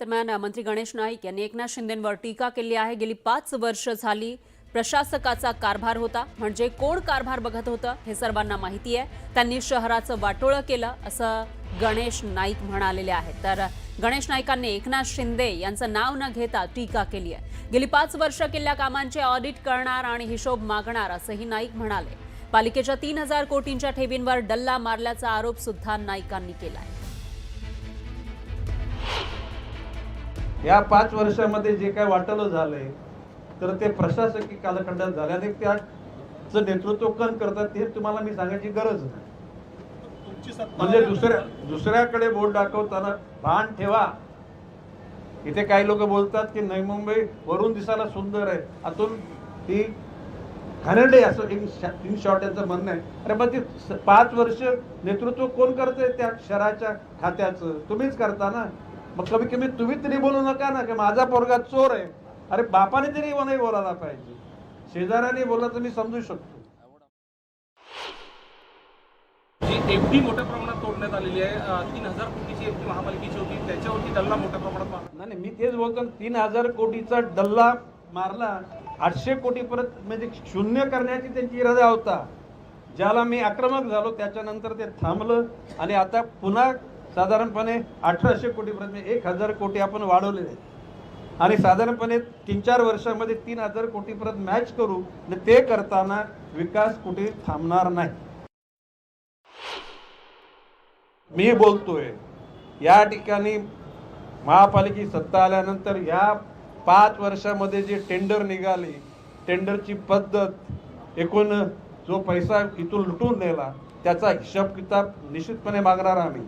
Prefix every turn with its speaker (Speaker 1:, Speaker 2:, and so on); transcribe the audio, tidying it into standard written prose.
Speaker 1: दरम्यान मंत्री गणेश नाईक यांनी एकनाथ शिंदेंवर टीका केली आहे। गेली 5 वर्ष झाली प्रशासकाचा कारभार होता, म्हणजे कोण कारभार बघत होतं हे सर्वांना माहिती आहे। त्यांनी शहराचं वाटोळं केलं असं गणेश नाईक म्हणालेले आहेत। तर गणेश नाईकांनी एकनाथ शिंदे यांचं नाव न घेता टीका केली आहे। गेली 5 वर्ष केलेल्या कामांचे ऑडिट करणार आणि हिशोब मागणार असंही नाईक म्हणाले। पालिकेच्या 3000 कोटींच्या ठेवींवर डल्ला मारल्याचा आरोप सुद्धा नाईकांनी केलाय।
Speaker 2: या 5 वर्षामध्ये जे काय वाटलं झालंय तर ते प्रशासकीय कालखंडात झाले आणि त्याचं नेतृत्व कोण करतात हे तुम्हाला मी सांगायची गरज नाही। म्हणजे दुसऱ्याकडे बोट दाखवताना भान ठेवा। इथे काही लोक बोलतात की नवी मुंबई वरून दिसायला सुंदर आहे, आतून ती घाणेरडी असं इन शॉर्ट यांचं म्हणणं आहे। अरे पण ती 5 वर्ष नेतृत्व कोण करतंय त्या शहराच्या खात्याचं? तुम्हीच करता ना। मग कमी कमी तुम्ही तरी बोलू नका ना की माझा पोरगा चोर आहे। अरे बापाने तरी नाही बोलायला पाहिजे, शेजाऱ्याने बोलला तर मी समजू शकतो।
Speaker 3: जी एफडी मोठ्या प्रमाणात तोडण्यात आलेली आहे, 3000 कोटीची एफडी महापालिकेची होती, त्याच्यावरती डल्ला मोठ्या प्रमाणात मारला।
Speaker 2: नाही, मी तेच बोलतो, 3000 कोटीचा डल्ला मारला। 800 कोटी परत म्हणजे शून्य करण्याची त्यांची इरादा होता। ज्याला मी आक्रमक झालो त्याच्यानंतर ते थांबलं आणि आता पुन्हा साधारणपणे 1800 कोटीपर्यंत 1000 कोटी आपण वाढवलेले आहेत आणि साधारणपणे 3-4 वर्षामध्ये 3000 कोटीपर्यंत मॅच करू। ते करताना विकास कुठे थांबणार नाही। मी बोलतोय या ठिकाणी महापालिकेची सत्ता आल्यानंतर या 5 वर्षामध्ये जे टेंडर निघाले, टेंडरची पद्धत, एकूण जो पैसा इथून लुटून नेला त्याचा हिशोब किताब निश्चितपणे मागणार आम्ही।